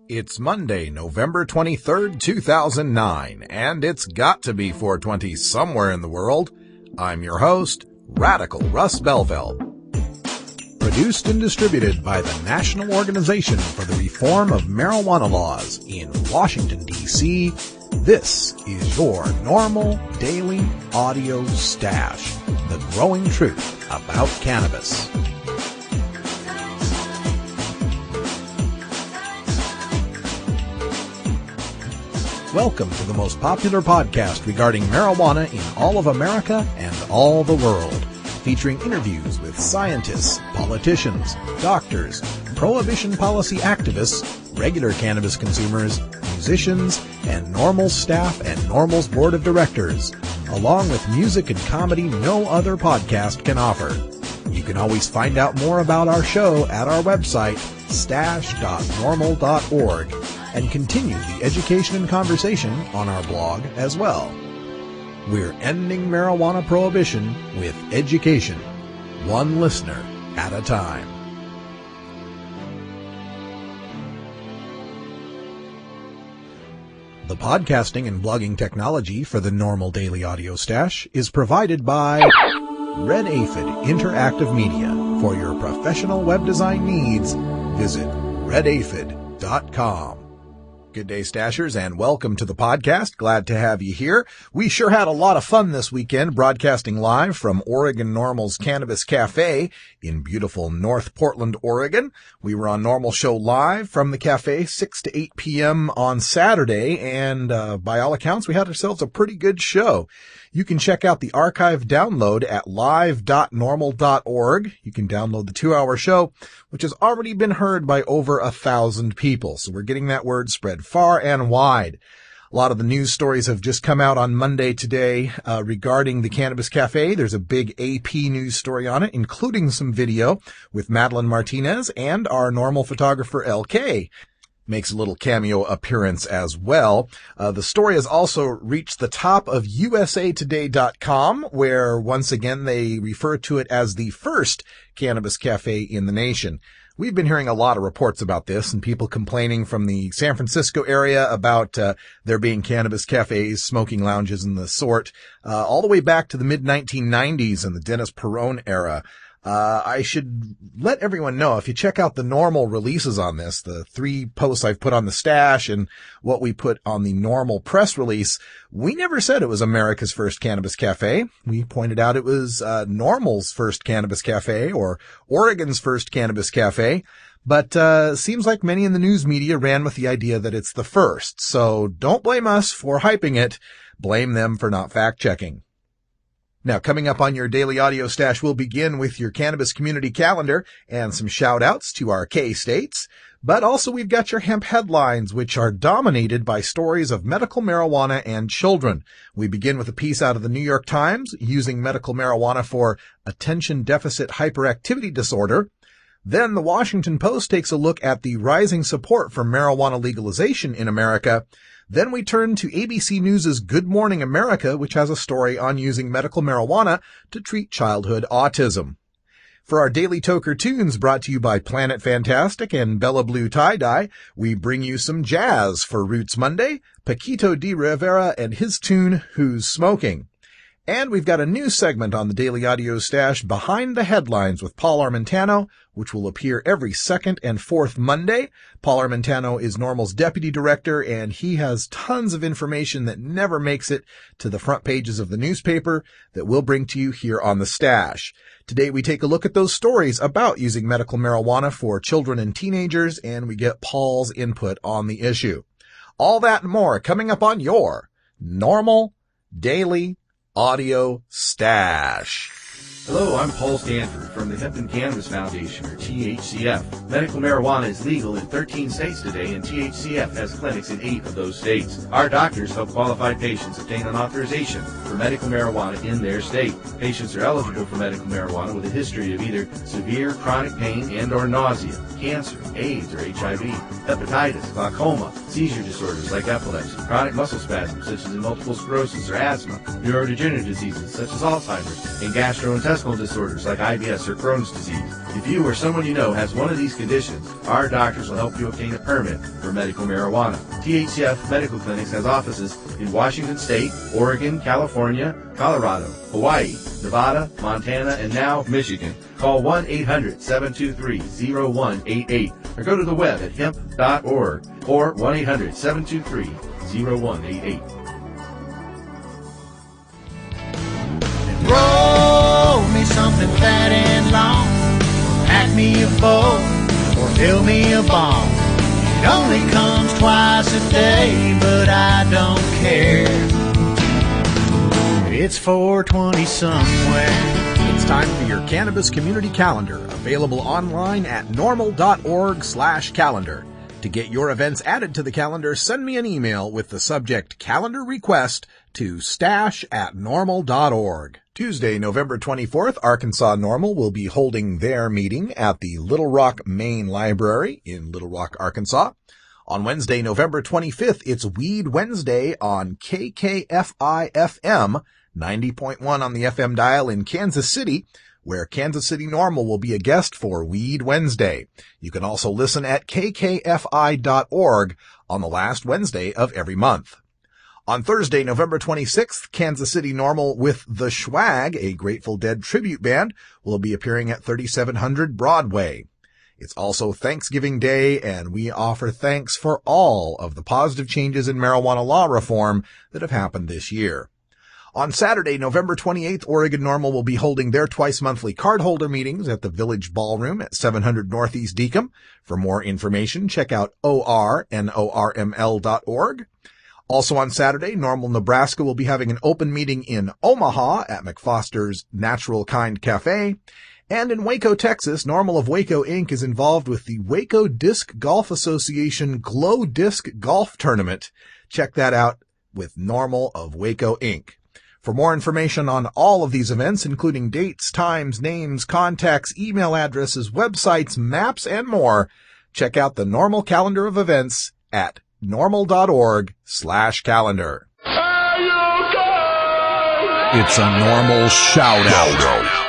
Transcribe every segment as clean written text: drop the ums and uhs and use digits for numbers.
It's Monday, November 23rd, 2009, and it's got to be 420 somewhere in the world. I'm your host, Radical Russ Belville. Produced and distributed by the National Organization for the Reform of Marijuana Laws in Washington, D.C., this is your NORML Daily Audio Stash, the growing truth about cannabis. Welcome to the most popular podcast regarding marijuana in all of America and all the world, featuring interviews with scientists, politicians, doctors, prohibition policy activists, regular cannabis consumers, musicians, and NORML staff and NORML's board of directors, along with music and comedy no other podcast can offer. You can always find out more about our show at our website, stash.norml.org, and continue the education and conversation on our blog as well. We're ending marijuana prohibition with education, one listener at a time. The podcasting and blogging technology for the NORML Daily Audio Stash is provided by Red Aphid Interactive Media. For your professional web design needs, visit redaphid.com. Good day, Stashers, and welcome to the podcast. Glad to have you here. We sure had a lot of fun this weekend broadcasting live from Oregon NORML's Cannabis Cafe in beautiful North Portland, Oregon. We were on NORML Show live from the cafe 6 to 8 p.m. on Saturday, and by all accounts, we had ourselves a pretty good show. You can check out the archive download at live.norml.org. You can download the 2-hour show, which has already been heard by over 1,000 people. So we're getting that word spread far and wide. A lot of the news stories have just come out on Monday today regarding the Cannabis Cafe. There's a big AP news story on it, including some video with Madeline Martinez and our NORML photographer LK. Makes a little cameo appearance as well. The story has also reached the top of usatoday.com, where once again they refer to it as the first cannabis cafe in the nation. We've been hearing a lot of reports about this and people complaining from the San Francisco area about there being cannabis cafes, smoking lounges and the sort, all the way back to the mid-1990s and the Dennis Perrone era. I should let everyone know, if you check out the NORML releases on this, the 3 posts I've put on the stash and what we put on the NORML press release, we never said it was America's first cannabis cafe. We pointed out it was NORML's first cannabis cafe or Oregon's first cannabis cafe. But seems like many in the news media ran with the idea that it's the first. So don't blame us for hyping it. Blame them for not fact-checking. Now, coming up on your daily audio stash, we'll begin with your cannabis community calendar and some shout-outs to our K-states. But also we've got your hemp headlines, which are dominated by stories of medical marijuana and children. We begin with a piece out of the New York Times, using medical marijuana for attention deficit hyperactivity disorder. Then the Washington Post takes a look at the rising support for marijuana legalization in America. Then we turn to ABC News' Good Morning America, which has a story on using medical marijuana to treat childhood autism. For our Daily Toker Tunes, brought to you by Planet Fantastic and Bella Blue Tie-Dye, we bring you some jazz for Roots Monday, Paquito de Rivera and his tune, Who's Smoking? And we've got a new segment on the Daily Audio Stash, Behind the Headlines with Paul Armentano, which will appear every second and fourth Monday. Paul Armentano is NORML's deputy director, and he has tons of information that never makes it to the front pages of the newspaper that we'll bring to you here on the Stash. Today we take a look at those stories about using medical marijuana for children and teenagers, and we get Paul's input on the issue. All that and more coming up on your NORML Daily Audio Stash. Hello, I'm Paul Stanford from the Hemp and Cannabis Foundation, or THCF. Medical marijuana is legal in 13 states today, and THCF has clinics in 8 of those states. Our doctors help qualified patients obtain an authorization for medical marijuana in their state. Patients are eligible for medical marijuana with a history of either severe chronic pain and or nausea, cancer, AIDS or HIV, hepatitis, glaucoma, seizure disorders like epilepsy, chronic muscle spasms such as in multiple sclerosis or asthma, neurodegenerative diseases such as Alzheimer's, and gastrointestinal gastrointestinal disorders like IBS or Crohn's disease. If you or someone you know has one of these conditions, our doctors will help you obtain a permit for medical marijuana. THCF Medical Clinics has offices in Washington State, Oregon, California, Colorado, Hawaii, Nevada, Montana, and now Michigan. Call 1-800-723-0188 or go to the web at hemp.org or 1-800-723-0188. Roll me something fat and long, or pack me a bowl, or fill me a bong. It only comes twice a day, but I don't care. It's 420 somewhere. It's time for your Cannabis Community Calendar, available online at normal.org/calendar. To get your events added to the calendar, send me an email with the subject Calendar Request to stash@normal.org. Tuesday, November 24th, Arkansas NORML will be holding their meeting at the Little Rock Main Library in Little Rock, Arkansas. On Wednesday, November 25th, it's Weed Wednesday on KKFI-FM, 90.1 on the FM dial in Kansas City, where Kansas City NORML will be a guest for Weed Wednesday. You can also listen at kkfi.org on the last Wednesday of every month. On Thursday, November 26th, Kansas City NORML with The Schwag, a Grateful Dead tribute band, will be appearing at 3700 Broadway. It's also Thanksgiving Day, and we offer thanks for all of the positive changes in marijuana law reform that have happened this year. On Saturday, November 28th, Oregon NORML will be holding their twice-monthly cardholder meetings at the Village Ballroom at 700 Northeast Deacom. For more information, check out ornorml.org. Also on Saturday, NORML Nebraska will be having an open meeting in Omaha at McFoster's Natural Kind Cafe. And in Waco, Texas, NORML of Waco, Inc. is involved with the Waco Disc Golf Association Glow Disc Golf Tournament. Check that out with NORML of Waco, Inc. For more information on all of these events, including dates, times, names, contacts, email addresses, websites, maps, and more, check out the NORML calendar of events at normal.org/calendar. It's a NORML shout-out.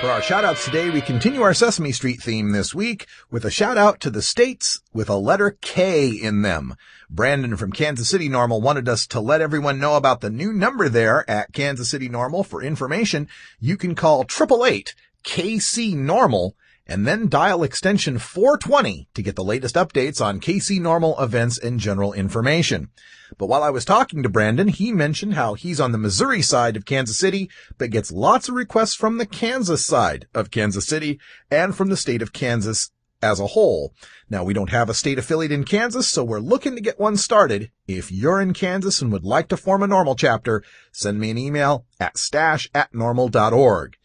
For our shout-outs today, we continue our Sesame Street theme this week with a shout-out to the states with a letter K in them. Brandon from Kansas City NORML wanted us to let everyone know about the new number there at Kansas City NORML. For information, you can call 888-KC-NORML and then dial extension 420 to get the latest updates on KC NORML events and general information. But while I was talking to Brandon, he mentioned how he's on the Missouri side of Kansas City, but gets lots of requests from the Kansas side of Kansas City and from the state of Kansas as a whole. Now, we don't have a state affiliate in Kansas, so we're looking to get one started. If you're in Kansas and would like to form a NORML chapter, send me an email at stash@normal.org.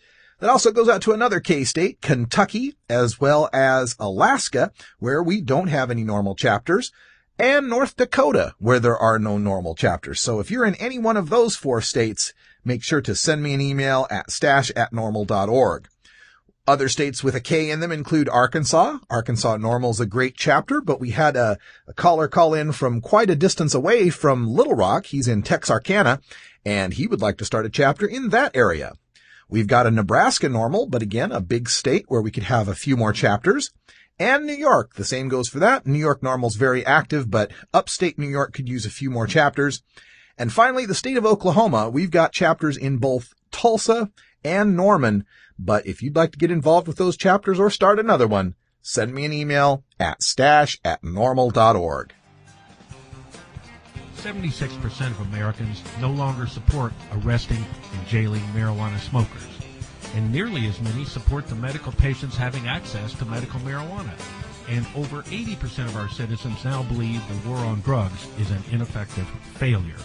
That also goes out to another K-state, Kentucky, as well as Alaska, where we don't have any NORML chapters, and North Dakota, where there are no NORML chapters. So if you're in any one of those 4 states, make sure to send me an email at stash@normal.org. Other states with a K in them include Arkansas. Arkansas NORML is a great chapter, but we had a caller call in from quite a distance away from Little Rock. He's in Texarkana, and he would like to start a chapter in that area. We've got a Nebraska NORML, but again, a big state where we could have a few more chapters. And New York, the same goes for that. New York NORML's very active, but upstate New York could use a few more chapters. And finally, the state of Oklahoma, we've got chapters in both Tulsa and Norman. But if you'd like to get involved with those chapters or start another one, send me an email at stash@normal.org. 76% of Americans no longer support arresting and jailing marijuana smokers, and nearly as many support the medical patients having access to medical marijuana. And over 80% of our citizens now believe the war on drugs is an ineffective failure.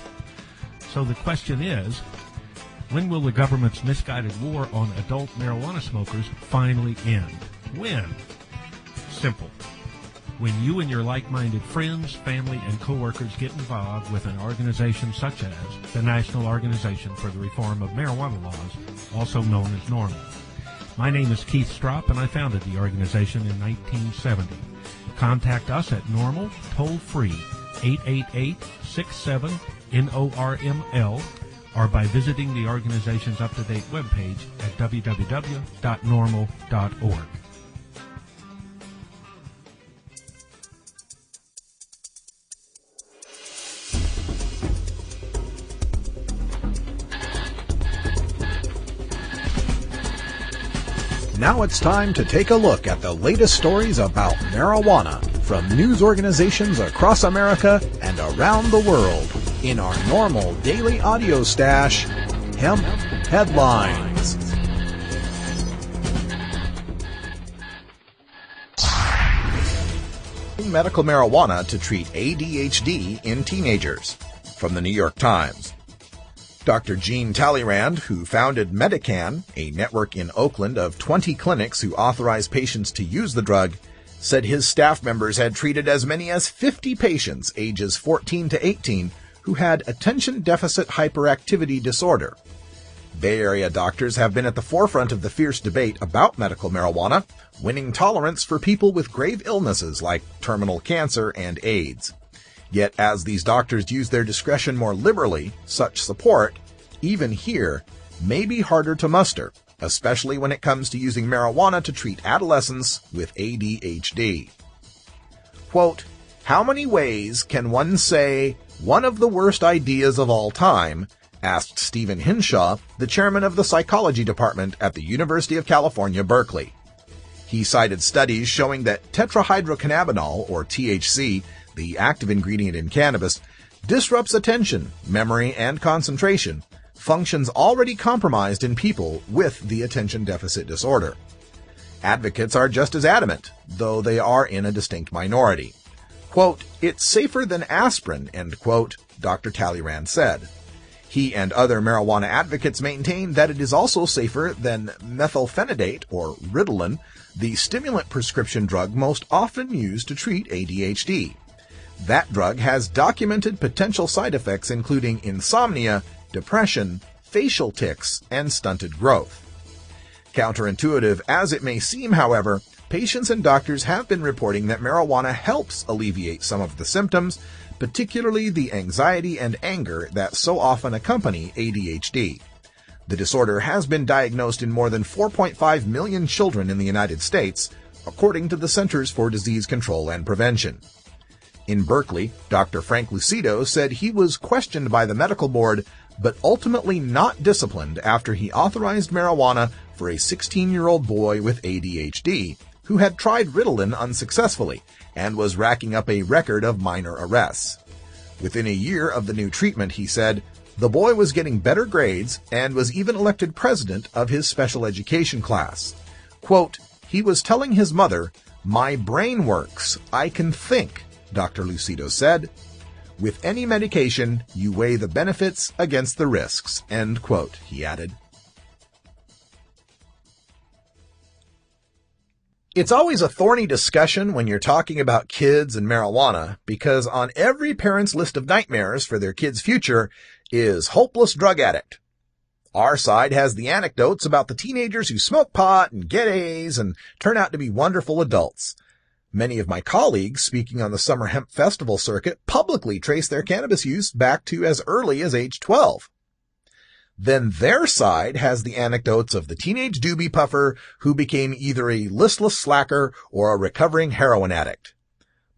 So the question is, when will the government's misguided war on adult marijuana smokers finally end? When? Simple. When you and your like-minded friends, family, and coworkers get involved with an organization such as the National Organization for the Reform of Marijuana Laws, also known as NORML. My name is Keith Stropp, and I founded the organization in 1970. Contact us at NORML, toll-free, 888-67-NORML, or by visiting the organization's up-to-date webpage at www.normal.org. Now it's time to take a look at the latest stories about marijuana from news organizations across America and around the world in our normal daily audio stash, Hemp Headlines. Medical marijuana to treat ADHD in teenagers. From the New York Times. Dr. Gene Talleyrand, who founded Medican, a network in Oakland of 20 clinics who authorize patients to use the drug, said his staff members had treated as many as 50 patients ages 14 to 18 who had attention deficit hyperactivity disorder. Bay Area doctors have been at the forefront of the fierce debate about medical marijuana, winning tolerance for people with grave illnesses like terminal cancer and AIDS. Yet as these doctors use their discretion more liberally, such support, even here, may be harder to muster, especially when it comes to using marijuana to treat adolescents with ADHD. Quote, "How many ways can one say one of the worst ideas of all time?" asked Stephen Hinshaw, the chairman of the psychology department at the University of California, Berkeley. He cited studies showing that tetrahydrocannabinol, or THC, the active ingredient in cannabis, disrupts attention, memory, and concentration, functions already compromised in people with the attention deficit disorder. Advocates are just as adamant, though they are in a distinct minority. Quote, "It's safer than aspirin," end quote, Dr. Talleyrand said. He and other marijuana advocates maintain that it is also safer than methylphenidate, or Ritalin, the stimulant prescription drug most often used to treat ADHD. That drug has documented potential side effects including insomnia, depression, facial tics, and stunted growth. Counterintuitive as it may seem, however, patients and doctors have been reporting that marijuana helps alleviate some of the symptoms, particularly the anxiety and anger that so often accompany ADHD. The disorder has been diagnosed in more than 4.5 million children in the United States, according to the Centers for Disease Control and Prevention. In Berkeley, Dr. Frank Lucido said he was questioned by the medical board, but ultimately not disciplined after he authorized marijuana for a 16-year-old boy with ADHD, who had tried Ritalin unsuccessfully and was racking up a record of minor arrests. Within a year of the new treatment, he said, the boy was getting better grades and was even elected president of his special education class. Quote, "He was telling his mother, 'My brain works, I can think,'" Dr. Lucido said. "With any medication, you weigh the benefits against the risks," end quote, he added. It's always a thorny discussion when you're talking about kids and marijuana, because on every parent's list of nightmares for their kid's future is hopeless drug addict. Our side has the anecdotes about the teenagers who smoke pot and get A's and turn out to be wonderful adults. Many of my colleagues speaking on the Summer Hemp Festival circuit publicly trace their cannabis use back to as early as age 12. Then their side has the anecdotes of the teenage doobie puffer who became either a listless slacker or a recovering heroin addict.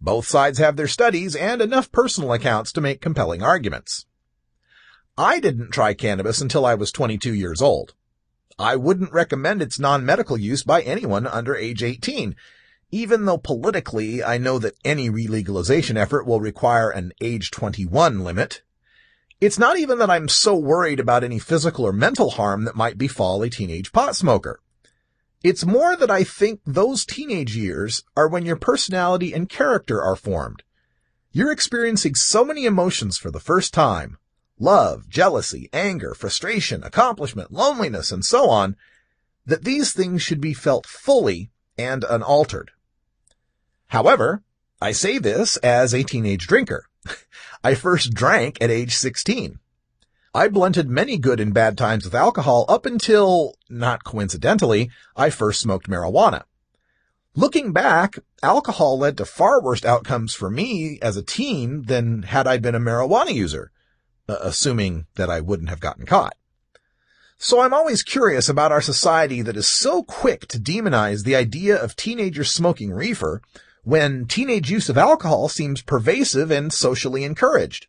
Both sides have their studies and enough personal accounts to make compelling arguments. I didn't try cannabis until I was 22 years old. I wouldn't recommend its non-medical use by anyone under age 18, even though politically I know that any relegalization effort will require an age 21 limit. It's not even that I'm so worried about any physical or mental harm that might befall a teenage pot smoker. It's more that I think those teenage years are when your personality and character are formed. You're experiencing so many emotions for the first time. Love, jealousy, anger, frustration, accomplishment, loneliness, and so on, that these things should be felt fully and unaltered. However, I say this as a teenage drinker. I first drank at age 16. I blunted many good and bad times with alcohol up until, not coincidentally, I first smoked marijuana. Looking back, alcohol led to far worse outcomes for me as a teen than had I been a marijuana user. assuming that I wouldn't have gotten caught. So I'm always curious about our society that is so quick to demonize the idea of teenagers smoking reefer when teenage use of alcohol seems pervasive and socially encouraged.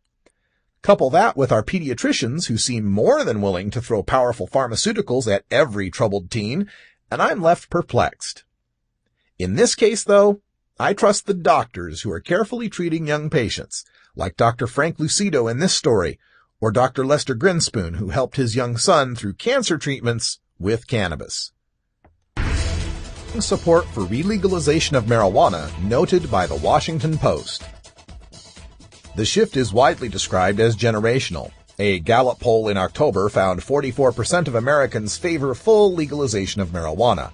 Couple that with our pediatricians who seem more than willing to throw powerful pharmaceuticals at every troubled teen, and I'm left perplexed. In this case, though, I trust the doctors who are carefully treating young patients, like Dr. Frank Lucido in this story, or Dr. Lester Grinspoon, who helped his young son through cancer treatments with cannabis. Support for relegalization of marijuana noted by the Washington Post. The shift is widely described as generational. A Gallup poll in October found 44% of Americans favor full legalization of marijuana,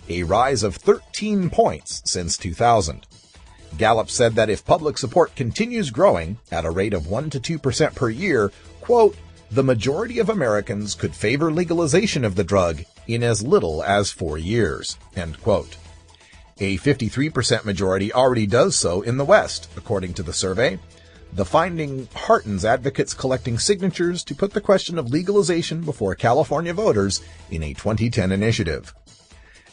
a rise of 13 points since 2000. Gallup said that if public support continues growing at a rate of 1 to 2% per year, quote, the majority of Americans could favor legalization of the drug in as little as 4 years, end quote. A 53% majority already does so in the West, according to the survey. The finding heartens advocates collecting signatures to put the question of legalization before California voters in a 2010 initiative.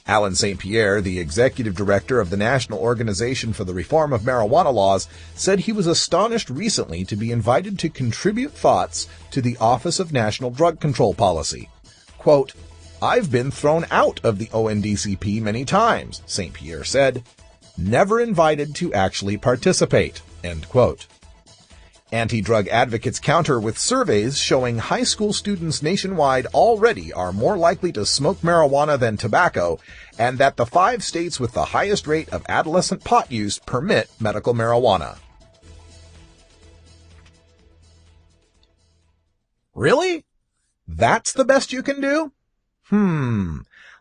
Alan St. Pierre, the executive director of the National Organization for the Reform of Marijuana Laws, said he was astonished recently to be invited to contribute thoughts to the Office of National Drug Control Policy. Quote, I've been thrown out of the ONDCP many times, St. Pierre said, never invited to actually participate, end quote. Anti-drug advocates counter with surveys showing high school students nationwide already are more likely to smoke marijuana than tobacco, and that the 5 states with the highest rate of adolescent pot use permit medical marijuana. Really? That's the best you can do?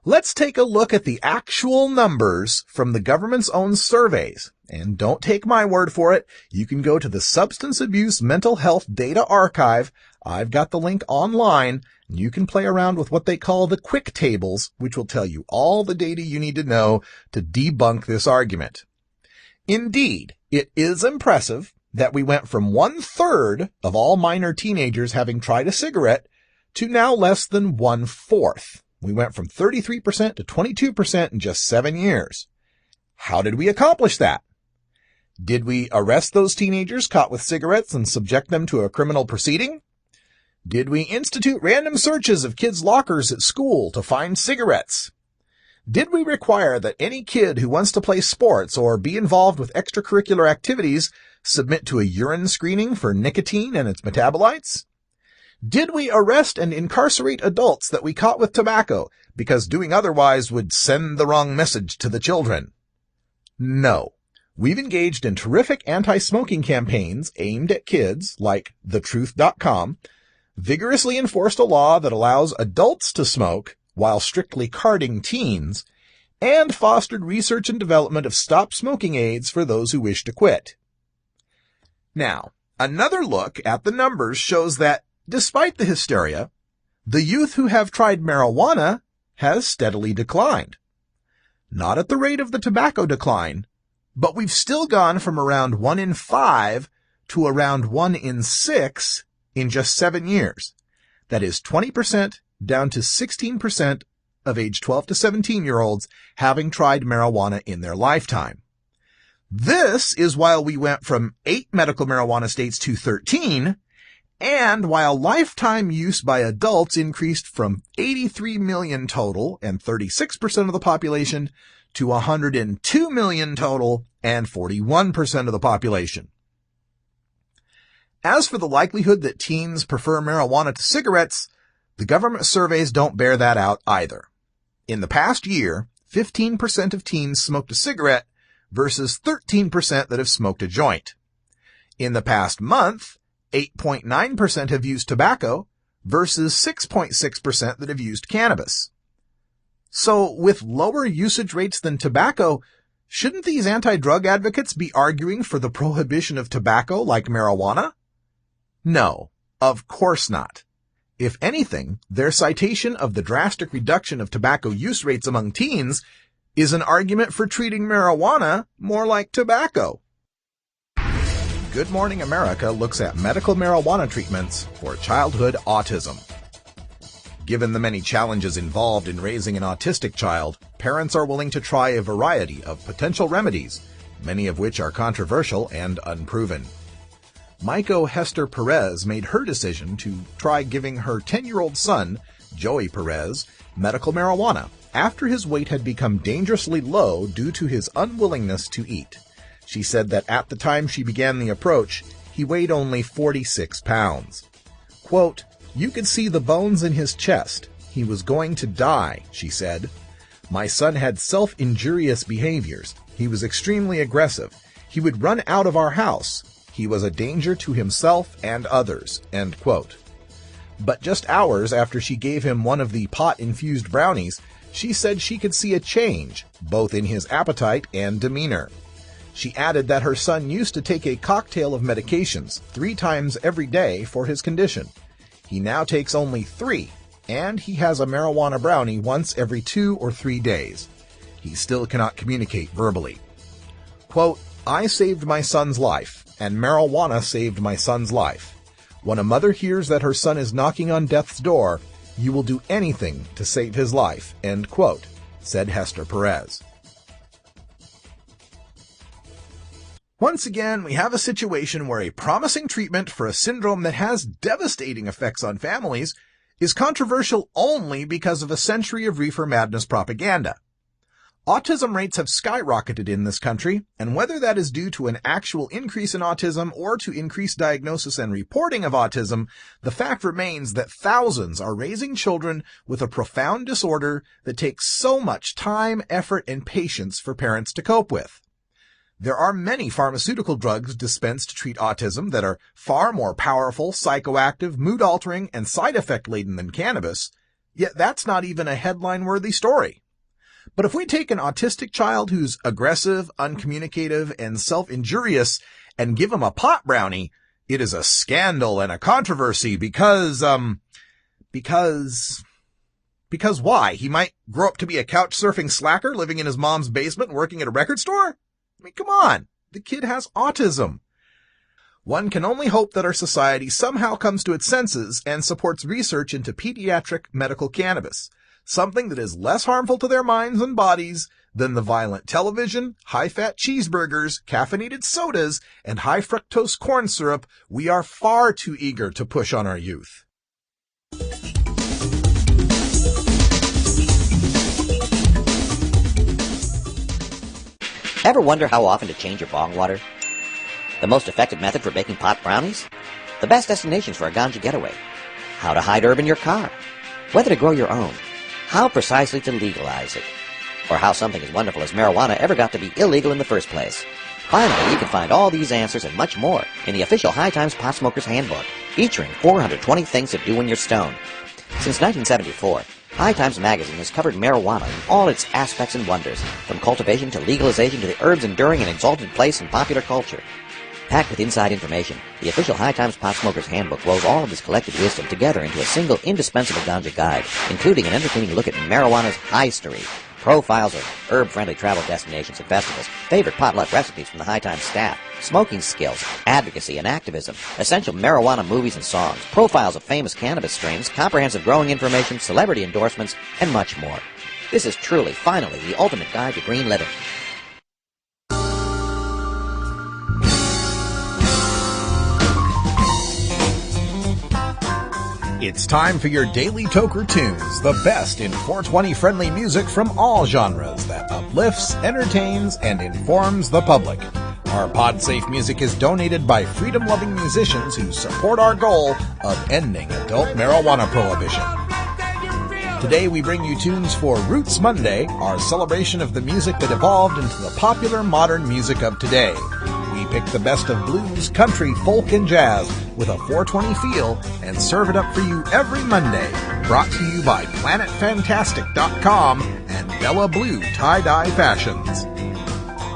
Let's take a look at the actual numbers from the government's own surveys. And don't take my word for it. You can go to the Substance Abuse Mental Health Data Archive. I've got the link online, and you can play around with what they call the quick tables, which will tell you all the data you need to know to debunk this argument. Indeed, it is impressive that we went from 1/3 of all minor teenagers having tried a cigarette to now less than 1/4. We went from 33% to 22% in just 7 years. How did we accomplish that? Did we arrest those teenagers caught with cigarettes and subject them to a criminal proceeding? Did we institute random searches of kids' lockers at school to find cigarettes? Did we require that any kid who wants to play sports or be involved with extracurricular activities submit to a urine screening for nicotine and its metabolites? Did we arrest and incarcerate adults that we caught with tobacco because doing otherwise would send the wrong message to the children? No. We've engaged in terrific anti-smoking campaigns aimed at kids, like thetruth.com, vigorously enforced a law that allows adults to smoke while strictly carding teens, and fostered research and development of stop smoking aids for those who wish to quit. Now, another look at the numbers shows that, despite the hysteria, the youth who have tried marijuana has steadily declined. Not at the rate of the tobacco decline, but we've still gone from around 1 in 5 to around 1 in 6 in just 7 years. That is 20% down to 16% of age 12 to 17-year-olds having tried marijuana in their lifetime. This is while we went from 8 medical marijuana states to 13, and while lifetime use by adults increased from 83 million total and 36% of the population to 102 million total and 41% of the population. As for the likelihood that teens prefer marijuana to cigarettes, the government surveys don't bear that out either. In the past year, 15% of teens smoked a cigarette versus 13% that have smoked a joint. In the past month, 8.9% have used tobacco versus 6.6% that have used cannabis. So, with lower usage rates than tobacco, shouldn't these anti-drug advocates be arguing for the prohibition of tobacco like marijuana? No, of course not. If anything, their citation of the drastic reduction of tobacco use rates among teens is an argument for treating marijuana more like tobacco. Good Morning America looks at medical marijuana treatments for childhood autism. Given the many challenges involved in raising an autistic child, parents are willing to try a variety of potential remedies, many of which are controversial and unproven. Maiko Hester Perez made her decision to try giving her 10-year-old son, Joey Perez, medical marijuana after his weight had become dangerously low due to his unwillingness to eat. She said that at the time she began the approach, he weighed only 46 pounds. Quote, "You could see the bones in his chest. He was going to die," she said. "My son had self-injurious behaviors. He was extremely aggressive. He would run out of our house. He was a danger to himself and others." End quote. But just hours after she gave him one of the pot-infused brownies, she said she could see a change, both in his appetite and demeanor. She added that her son used to take a cocktail of medications 3 times every day for his condition. He now takes only 3, and he has a marijuana brownie once every 2 or 3 days. He still cannot communicate verbally. Quote, "I saved my son's life, and marijuana saved my son's life. When a mother hears that her son is knocking on death's door, you will do anything to save his life," end quote, said Hester Perez. Once again, we have a situation where a promising treatment for a syndrome that has devastating effects on families is controversial only because of a century of reefer madness propaganda. Autism rates have skyrocketed in this country, and whether that is due to an actual increase in autism or to increased diagnosis and reporting of autism, the fact remains that thousands are raising children with a profound disorder that takes so much time, effort, and patience for parents to cope with. There are many pharmaceutical drugs dispensed to treat autism that are far more powerful, psychoactive, mood-altering, and side-effect-laden than cannabis, yet that's not even a headline-worthy story. But if we take an autistic child who's aggressive, uncommunicative, and self-injurious and give him a pot brownie, it is a scandal and a controversy because why? He might grow up to be a couch-surfing slacker living in his mom's basement and working at a record store? I mean, come on. The kid has autism. One can only hope that our society somehow comes to its senses and supports research into pediatric medical cannabis, something that is less harmful to their minds and bodies than the violent television, high-fat cheeseburgers, caffeinated sodas, and high-fructose corn syrup we are far too eager to push on our youth. Ever wonder how often to change your bong water? The most effective method for baking pot brownies? The best destinations for a ganja getaway? How to hide herb in your car? Whether to grow your own? How precisely to legalize it? Or how something as wonderful as marijuana ever got to be illegal in the first place? Finally, you can find all these answers and much more in the official High Times Pot Smoker's Handbook, featuring 420 things to do when you're stoned. Since 1974, High Times Magazine has covered marijuana in all its aspects and wonders, from cultivation to legalization to the herb's enduring and exalted place in popular culture. Packed with inside information, the official High Times Pot Smoker's Handbook rolls all of this collected wisdom together into a single indispensable ganja guide, including an entertaining look at marijuana's history, profiles of herb-friendly travel destinations and festivals, favorite potluck recipes from the High Times staff, smoking skills, advocacy and activism, essential marijuana movies and songs, profiles of famous cannabis strains, comprehensive growing information, celebrity endorsements, and much more. This is truly, finally, the ultimate guide to green living. It's time for your Daily Toker Tunes, the best in 420-friendly music from all genres that uplifts, entertains, and informs the public. Our PodSafe music is donated by freedom-loving musicians who support our goal of ending adult marijuana prohibition. Today we bring you tunes for Roots Monday, our celebration of the music that evolved into the popular modern music of today. We pick the best of blues, country, folk, and jazz with a 420 feel and serve it up for you every Monday. Brought to you by PlanetFantastic.com and Bella Blue Tie-Dye Fashions.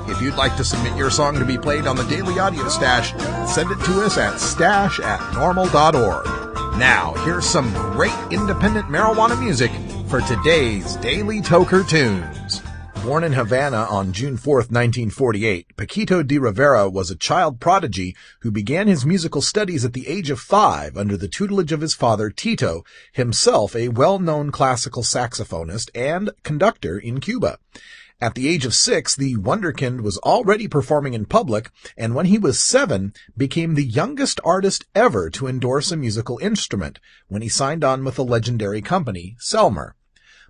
If you'd like to submit your song to be played on the Daily Audio Stash, send it to us at stash@normal.org. Now, here's some great independent marijuana music for today's Daily Toker Tunes. Born in Havana on June 4, 1948, Paquito de Rivera was a child prodigy who began his musical studies at the age of 5 under the tutelage of his father Tito, himself a well-known classical saxophonist and conductor in Cuba. At the age of 6, the wunderkind was already performing in public, and when he was 7, became the youngest artist ever to endorse a musical instrument when he signed on with the legendary company, Selmer.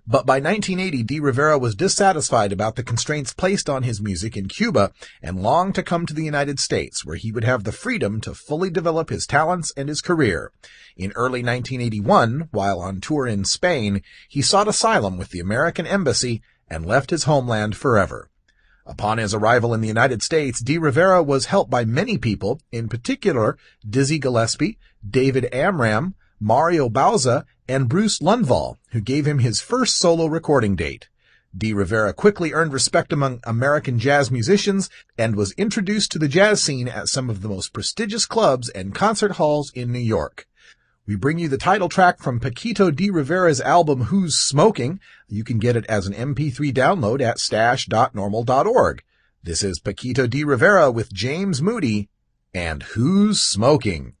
But by 1980, de Rivera was dissatisfied about the constraints placed on his music in Cuba and longed to come to the United States, where he would have the freedom to fully develop his talents and his career. In early 1981, while on tour in Spain, he sought asylum with the American Embassy and left his homeland forever. Upon his arrival in the United States, de Rivera was helped by many people, in particular Dizzy Gillespie, David Amram, Mario Bauza, and Bruce Lundvall, who gave him his first solo recording date. De Rivera quickly earned respect among American jazz musicians and was introduced to the jazz scene at some of the most prestigious clubs and concert halls in New York. We bring you the title track from Paquito de Rivera's album Who's Smoking. You can get it as an MP3 download at stash.normal.org. This is Paquito de Rivera with James Moody and Who's Smoking.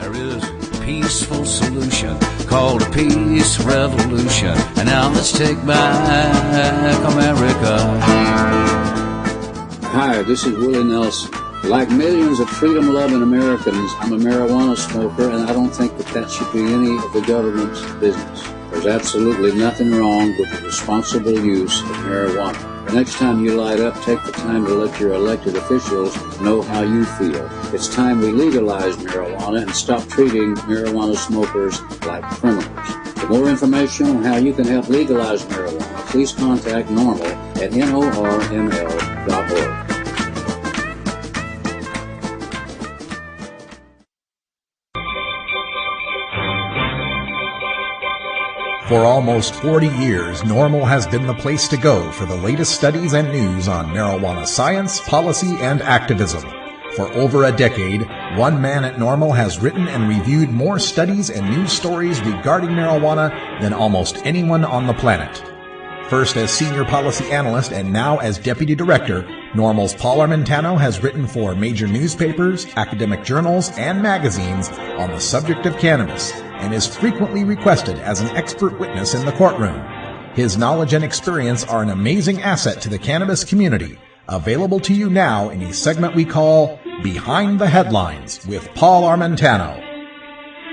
There is a peaceful solution called a peace revolution. And now let's take back America. Hi, this is Willie Nelson. Like millions of freedom-loving Americans, I'm a marijuana smoker, and I don't think that should be any of the government's business. There's absolutely nothing wrong with the responsible use of marijuana. The next time you light up, take the time to let your elected officials know how you feel. It's time we legalize marijuana and stop treating marijuana smokers like criminals. For more information on how you can help legalize marijuana, please contact NORML at norml.org. For almost 40 years, NORML has been the place to go for the latest studies and news on marijuana science, policy, and activism. For over a decade, one man at NORML has written and reviewed more studies and news stories regarding marijuana than almost anyone on the planet. First as senior policy analyst and now as deputy director, NORML's Paul Armentano has written for major newspapers, academic journals, and magazines on the subject of cannabis, and is frequently requested as an expert witness in the courtroom. His knowledge and experience are an amazing asset to the cannabis community, available to you now in a segment we call Behind the Headlines with Paul Armentano.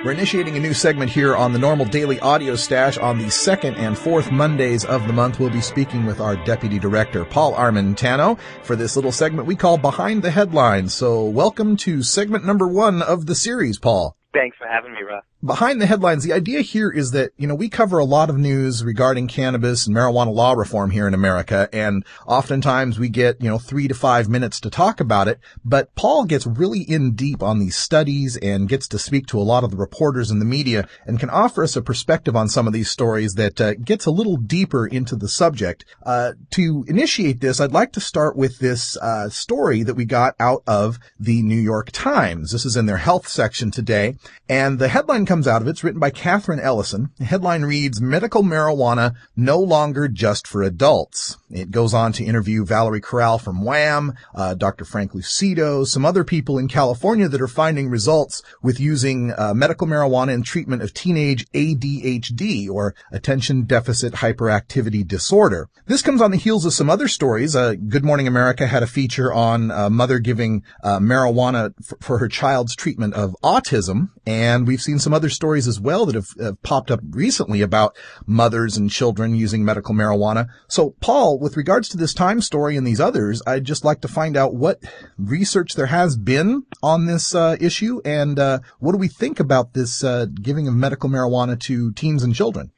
We're initiating a new segment here on the NORML Daily Audio Stash. On the second and fourth Mondays of the month, we'll be speaking with our Deputy Director, Paul Armentano, for this little segment we call Behind the Headlines. So welcome to segment number 1 of the series, Paul. Thanks for having me, Russ. Behind the Headlines, the idea here is that, we cover a lot of news regarding cannabis and marijuana law reform here in America, and oftentimes we get, 3 to 5 minutes to talk about it, but Paul gets really in deep on these studies and gets to speak to a lot of the reporters in the media and can offer us a perspective on some of these stories that gets a little deeper into the subject. To initiate this, I'd like to start with this story that we got out of the New York Times. This is in their health section today, and the headline comes out of it. It's written by Catherine Ellison. The headline reads, "Medical Marijuana No Longer Just for Adults." It goes on to interview Valerie Corral from WHAM, Dr. Frank Lucido, some other people in California that are finding results with using medical marijuana in treatment of teenage ADHD, or Attention Deficit Hyperactivity Disorder. This comes on the heels of some other stories. Good Morning America had a feature on a mother giving marijuana for her child's treatment of autism, and we've seen some other stories as well that have popped up recently about mothers and children using medical marijuana. So, Paul, with regards to this Time story and these others, I'd just like to find out what research there has been on this issue, and what do we think about this giving of medical marijuana to teens and children?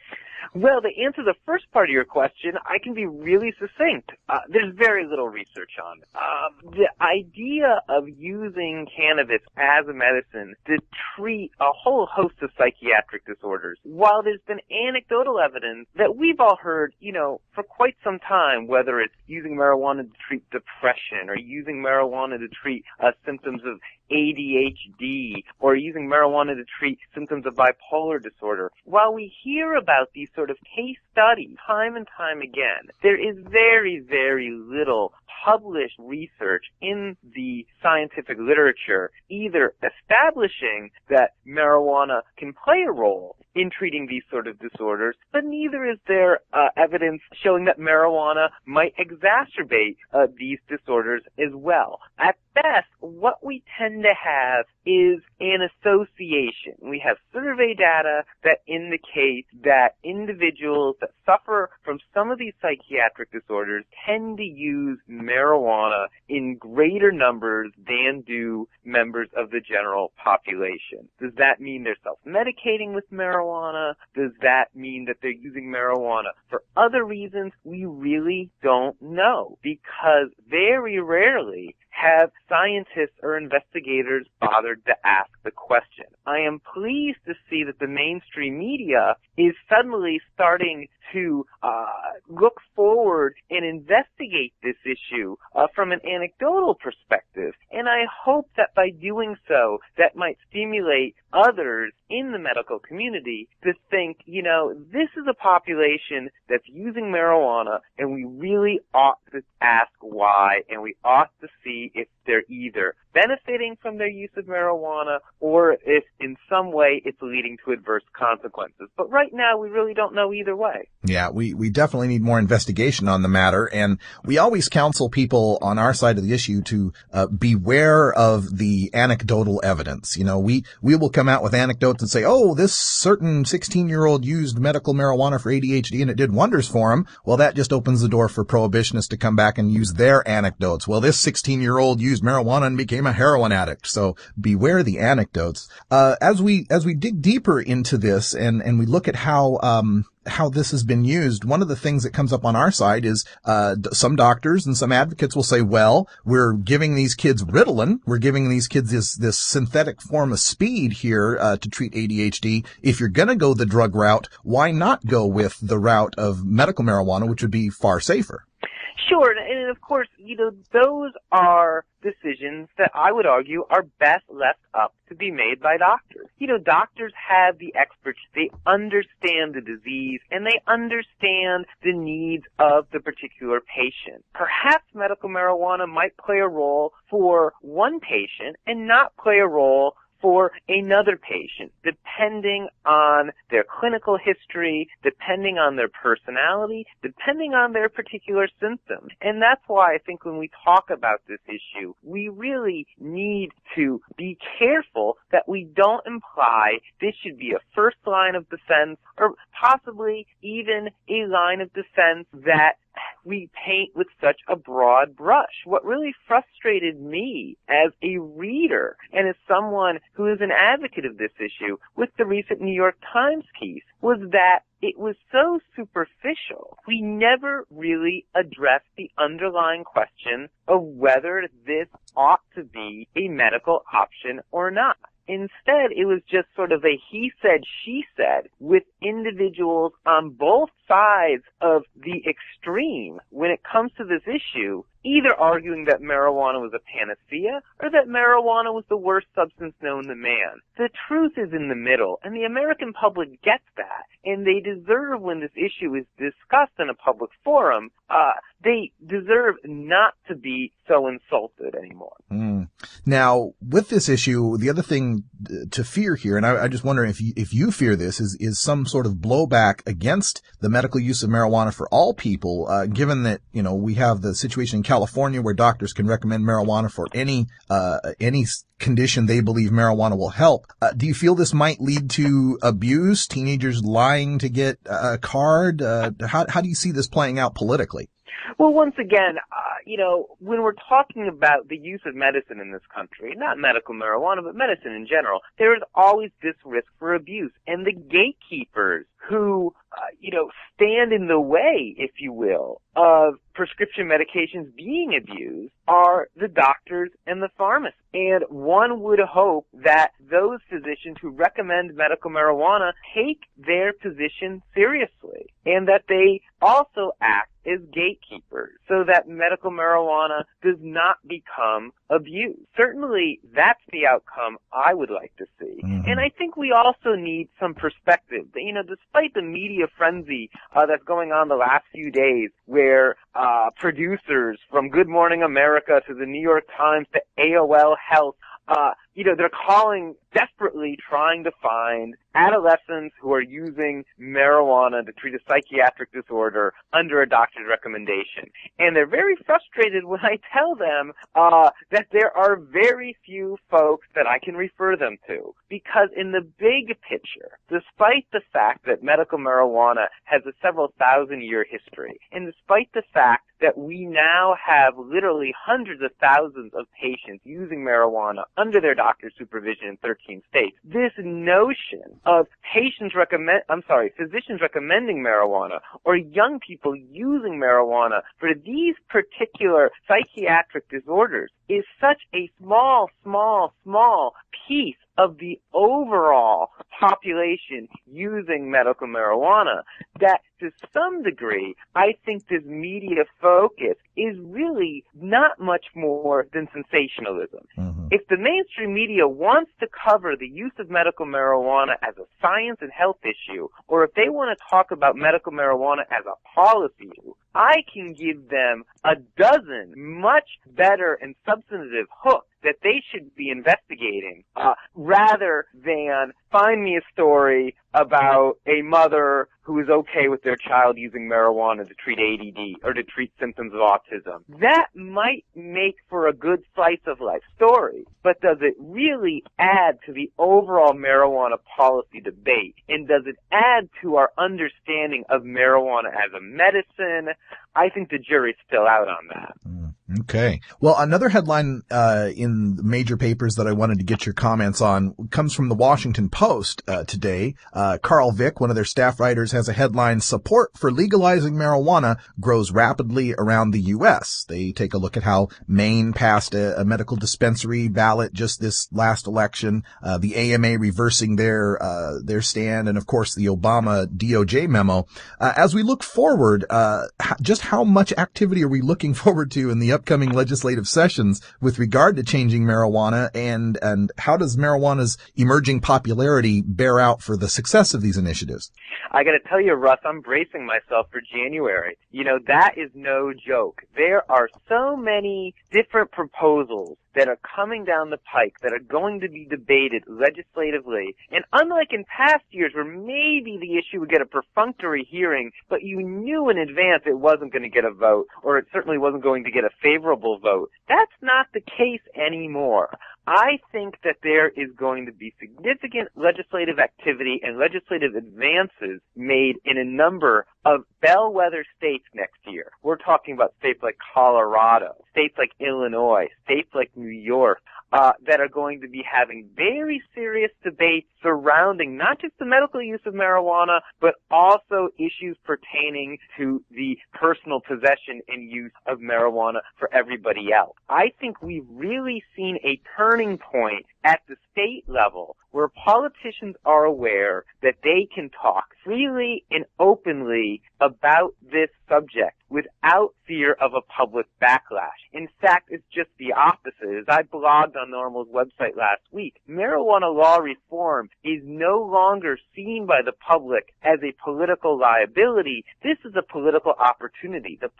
Well, to answer the first part of your question, I can be really succinct. There's very little research on it. The idea of using cannabis as a medicine to treat a whole host of psychiatric disorders, while there's been anecdotal evidence that we've all heard, for quite some time, whether it's using marijuana to treat depression or using marijuana to treat symptoms of ADHD or using marijuana to treat symptoms of bipolar disorder. While we hear about these sort of case studies time and time again, there is very, very little published research in the scientific literature either establishing that marijuana can play a role in treating these sort of disorders, but neither is there evidence showing that marijuana might exacerbate these disorders as well. At best, what we tend to have is an association. We have survey data that indicate that individuals that suffer from some of these psychiatric disorders tend to use marijuana in greater numbers than do members of the general population. Does that mean they're self-medicating with marijuana? Does that mean that they're using marijuana for other reasons? We really don't know, because very rarely have scientists or investigators bothered to ask the question. I am pleased to see that the mainstream media is suddenly starting to look forward and investigate this issue from an anecdotal perspective. And I hope that by doing so, that might stimulate others in the medical community to think, this is a population that's using marijuana, and we really ought to ask why, and we ought to see if they're either benefiting from their use of marijuana or if in some way it's leading to adverse consequences. But right now, we really don't know either way. Yeah, we definitely need more investigation on the matter, and we always counsel people on our side of the issue to beware of the anecdotal evidence. You know, we will come out with anecdotes and say, oh, this certain 16-year-old used medical marijuana for ADHD and it did wonders for him. Well, that just opens the door for prohibitionists to come back and use their anecdotes. Well, this 16-year-old used marijuana and became a heroin addict. So beware the anecdotes. As we dig deeper into this and we look at how this has been used, one of the things that comes up on our side is some doctors and some advocates will say, well, we're giving these kids Ritalin. We're giving these kids this synthetic form of speed here to treat ADHD. If you're going to go the drug route, why not go with the route of medical marijuana, which would be far safer? Sure, and of course, those are decisions that I would argue are best left up to be made by doctors. Doctors have the expertise. They understand the disease and they understand the needs of the particular patient. Perhaps medical marijuana might play a role for one patient and not play a role for another patient, depending on their clinical history, depending on their personality, depending on their particular symptoms. And that's why I think when we talk about this issue, we really need to be careful that we don't imply this should be a first line of defense or possibly even a line of defense that we paint with such a broad brush. What really frustrated me as a reader and as someone who is an advocate of this issue with the recent New York Times piece was that it was so superficial. We never really addressed the underlying question of whether this ought to be a medical option or not. Instead, it was just sort of a he said, she said with individuals on both sides of the extreme when it comes to this issue, either arguing that marijuana was a panacea or that marijuana was the worst substance known to man. The truth is in the middle, and the American public gets that, and they deserve, when this issue is discussed in a public forum, they deserve not to be so insulted anymore. Now, with this issue, the other thing to fear here, and I just wonder if you fear this, is some sort of blowback against the medical use of marijuana for all people, given that, we have the situation in California where doctors can recommend marijuana for any condition they believe marijuana will help. Do you feel this might lead to abuse, teenagers lying to get a card? How do you see this playing out politically? Well, once again, when we're talking about the use of medicine in this country, not medical marijuana, but medicine in general, there is always this risk for abuse. And the gatekeepers who, stand in the way, if you will, of prescription medications being abused are the doctors and the pharmacists. And one would hope that those physicians who recommend medical marijuana take their position seriously and that they also act as gatekeepers so that medical marijuana does not become abused. Certainly, that's the outcome I would like to see. Mm-hmm. And I think we also need some perspective. Despite the media frenzy that's going on the last few days where producers from Good Morning America to the New York Times to AOL Health, they're calling desperately trying to find adolescents who are using marijuana to treat a psychiatric disorder under a doctor's recommendation. And they're very frustrated when I tell them that there are very few folks that I can refer them to. Because in the big picture, despite the fact that medical marijuana has a several thousand-year history, and despite the fact that we now have literally hundreds of thousands of patients using marijuana under their doctor's supervision in 13 states, this notion of physicians recommending marijuana or young people using marijuana for these particular psychiatric disorders is such a small piece of the overall population using medical marijuana that to some degree, I think this media focus is really not much more than sensationalism. Mm-hmm. If the mainstream media wants to cover the use of medical marijuana as a science and health issue, or if they want to talk about medical marijuana as a policy issue, I can give them a dozen much better and substantive hooks that they should be investigating, rather than find me a story about a mother who is okay with their child using marijuana to treat ADD or to treat symptoms of autism. That might make for a good slice of life story, but does it really add to the overall marijuana policy debate? And does it add to our understanding of marijuana as a medicine? I think the jury's still out on that. Okay. Well, another headline in the major papers that I wanted to get your comments on comes from the Washington Post today. Carl Vick, one of their staff writers, has a headline, "Support for legalizing marijuana grows rapidly around the U.S." They take a look at how Maine passed a medical dispensary ballot just this last election, the AMA reversing their stand, and of course the Obama DOJ memo. As we look forward, just how much activity are we looking forward to in the upcoming legislative sessions with regard to changing marijuana, and how does marijuana's emerging popularity bear out for the success of these initiatives? I got to tell you, Russ, I'm bracing myself for January. You know, that is no joke. There are so many different proposals that are coming down the pike that are going to be debated legislatively. And unlike in past years where maybe the issue would get a perfunctory hearing, but you knew in advance it wasn't going to get a vote, or it certainly wasn't going to get a favorable vote, that's not the case anymore. I think that there is going to be significant legislative activity and legislative advances made in a number of bellwether states next year. We're talking about states like Colorado, states like Illinois, states like New York, that are going to be having very serious debates surrounding not just the medical use of marijuana, but also issues pertaining to the personal possession and use of marijuana for everybody else. I think we've really seen a turning point at the state level where politicians are aware that they can talk freely and openly about this subject without fear of a public backlash. In fact, it's just the opposite. As I blogged on NORML's website last week, marijuana law reform is no longer seen by the public as a political liability. This is a political opportunity. The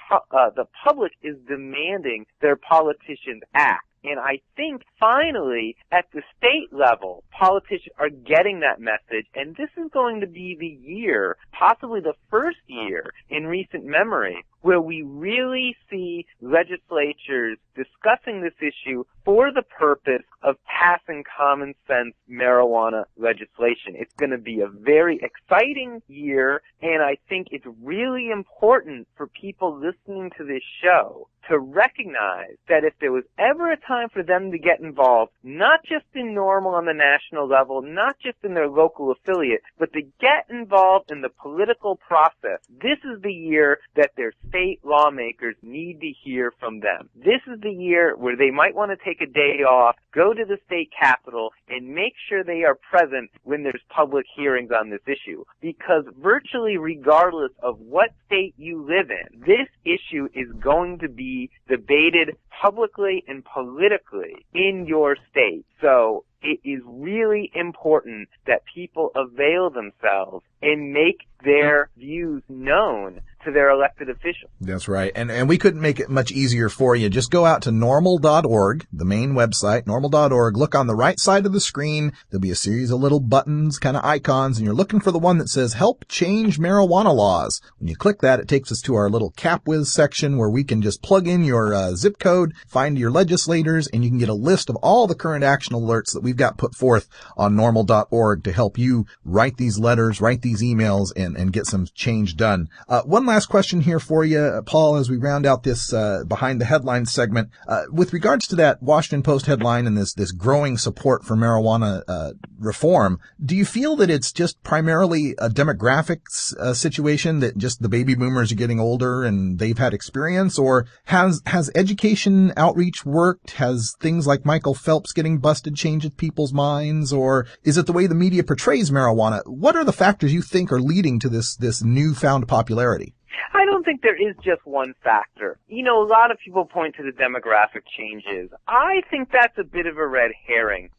public is demanding their politicians act. And I think finally at the state level, politicians are getting that message, and this is going to be the year, possibly the first year in recent memory, where we really see legislatures discussing this issue for the purpose of passing common sense marijuana legislation. It's going to be a very exciting year, and I think it's really important for people listening to this show to recognize that if there was ever a time for them to get involved, not just in NORML on the national level, not just in their local affiliate, but to get involved in the political process, this is the year that their state lawmakers need to hear from them. This is the year where they might want to take a day off, go to the state capitol, and make sure they are present when there's public hearings on this issue. Because virtually regardless of what state you live in, this issue is going to be debated publicly and politically in your state. So it is really important that people avail themselves and make their views known to their elected officials. That's right. And we couldn't make it much easier for you. Just go out to NORML.org, the main website, NORML.org. Look on the right side of the screen. There'll be a series of little buttons, kind of icons, and you're looking for the one that says Help Change Marijuana Laws. When you click that, it takes us to our little CapWiz section where we can just plug in your zip code, find your legislators, and you can get a list of all the current action alerts that we've got put forth on NORML.org to help you write these letters, write these emails, and get some change done. One last question here for you, Paul, as we round out this Behind the Headlines segment. With regards to that Washington Post headline and this growing support for marijuana reform, do you feel that it's just primarily a demographic situation, that just the baby boomers are getting older and they've had experience, or has education outreach worked? Has things like Michael Phelps getting busted changed people's minds, or is it the way the media portrays marijuana? What are the factors you think are leading to this newfound popularity? I don't think there is just one factor. You know, a lot of people point to the demographic changes. I think that's a bit of a red herring.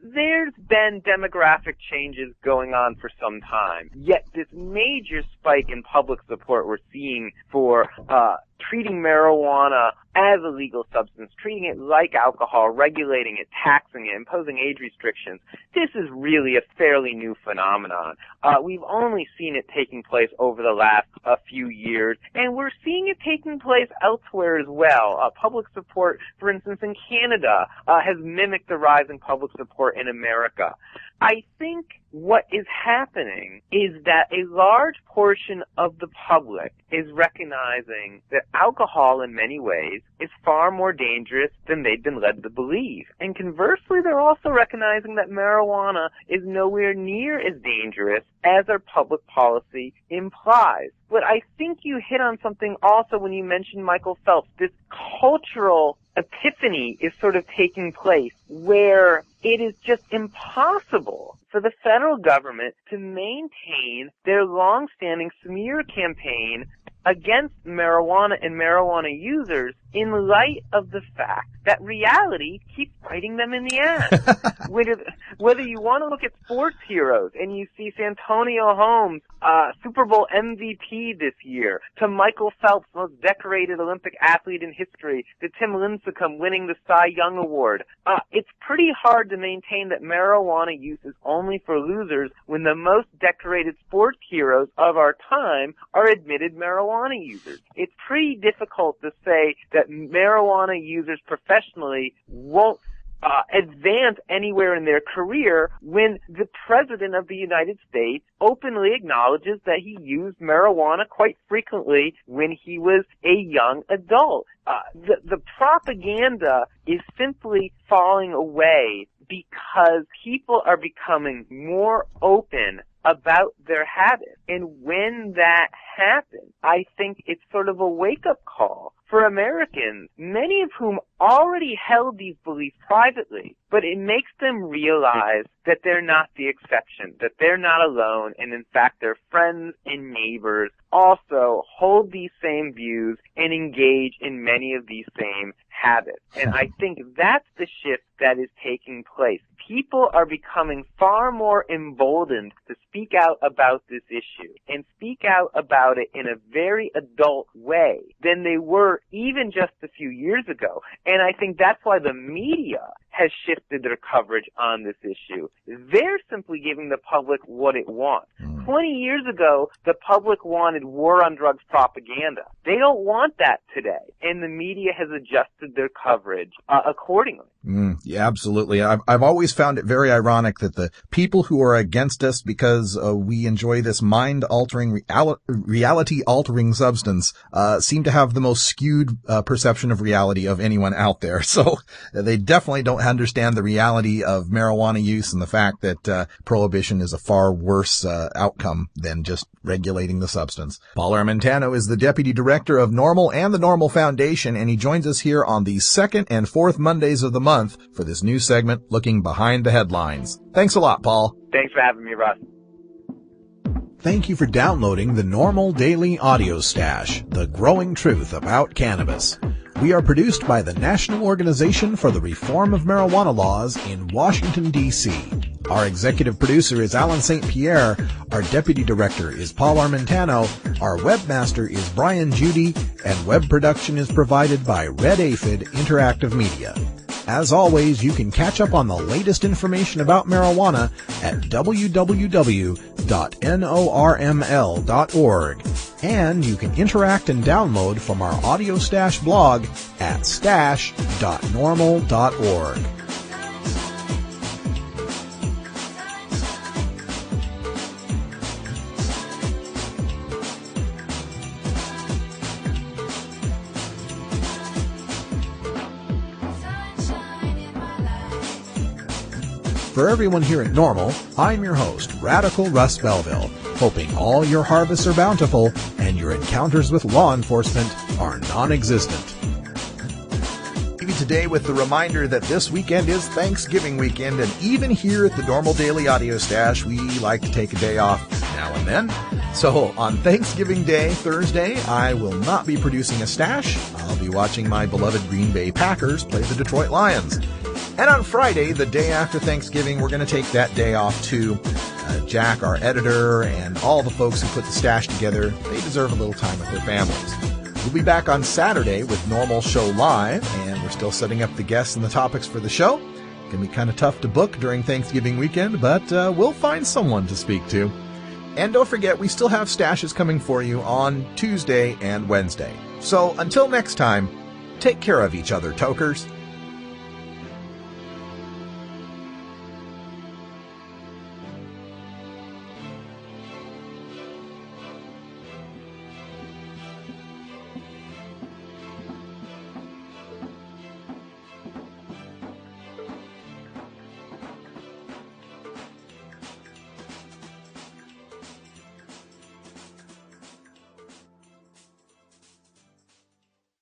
There's been demographic changes going on for some time, yet this major spike in public support we're seeing for treating marijuana as a legal substance, treating it like alcohol, regulating it, taxing it, imposing age restrictions. This is really a fairly new phenomenon. We've only seen it taking place over the last few years, and we're seeing it taking place elsewhere as well. Public support, for instance, in Canada, has mimicked the rise in public support in America. I think what is happening is that a large portion of the public is recognizing that alcohol in many ways is far more dangerous than they've been led to believe. And conversely, they're also recognizing that marijuana is nowhere near as dangerous as our public policy implies. But I think you hit on something also when you mentioned Michael Phelps. This cultural epiphany is sort of taking place where it is just impossible for the federal government to maintain their long-standing smear campaign against marijuana and marijuana users in light of the fact that reality keeps biting them in the ass. Whether you want to look at sports heroes and you see Santonio Holmes, Super Bowl MVP this year, to Michael Phelps, most decorated Olympic athlete in history, to Tim Lincecum winning the Cy Young Award, it's pretty hard to maintain that marijuana use is only for losers when the most decorated sports heroes of our time are admitted marijuana users. It's pretty difficult to say that marijuana users professionally won't advance anywhere in their career when the President of the United States openly acknowledges that he used marijuana quite frequently when he was a young adult. The propaganda is simply falling away because people are becoming more open about their habits. And when that happens, I think it's sort of a wake-up call for Americans, many of whom already held these beliefs privately, but it makes them realize that they're not the exception, that they're not alone, and in fact their friends and neighbors also hold these same views and engage in many of these same habits. And I think that's the shift that is taking place. People are becoming far more emboldened to speak out about this issue and speak out about it in a very adult way than they were even just a few years ago. And I think that's why the media has shifted their coverage on this issue. They're simply giving the public what it wants. 20 years ago, the public wanted war on drugs propaganda. They don't want that today, and the media has adjusted their coverage accordingly. Yeah, absolutely. I've always found it very ironic that the people who are against us because we enjoy this mind-altering, reality-altering substance seem to have the most skewed perception of reality of anyone out there. So they definitely don't understand the reality of marijuana use and the fact that prohibition is a far worse outcome than just regulating the substance. Paul Armentano is the Deputy Director of NORML and the NORML Foundation, and he joins us here on the second and fourth Mondays of the month for this new segment looking behind the headlines. Thanks a lot, Paul. Thanks for having me, Russ. Thank you for downloading the NORML Daily Audio Stash, the growing truth about cannabis. We are produced by the National Organization for the Reform of Marijuana Laws in Washington, D.C. Our executive producer is Alan St. Pierre. Our deputy director is Paul Armentano. Our webmaster is Brian Judy, and web production is provided by Red Aphid Interactive Media. As always, you can catch up on the latest information about marijuana at www.norml.org. And you can interact and download from our Audio Stash blog at stash.norml.org. For everyone here at NORML, I'm your host, Radical Russ Belville, hoping all your harvests are bountiful and your encounters with law enforcement are non-existent. Today with the reminder that this weekend is Thanksgiving weekend, and even here at the NORML Daily Audio Stash, we like to take a day off now and then. So on Thanksgiving Day, Thursday, I will not be producing a stash. I'll be watching my beloved Green Bay Packers play the Detroit Lions. And on Friday, the day after Thanksgiving, we're going to take that day off too. Jack, our editor, and all the folks who put the stash together, they deserve a little time with their families. We'll be back on Saturday with NORML Show Live, and we're still setting up the guests and the topics for the show. It can be kind of tough to book during Thanksgiving weekend, but we'll find someone to speak to. And don't forget, we still have stashes coming for you on Tuesday and Wednesday. So until next time, take care of each other, tokers.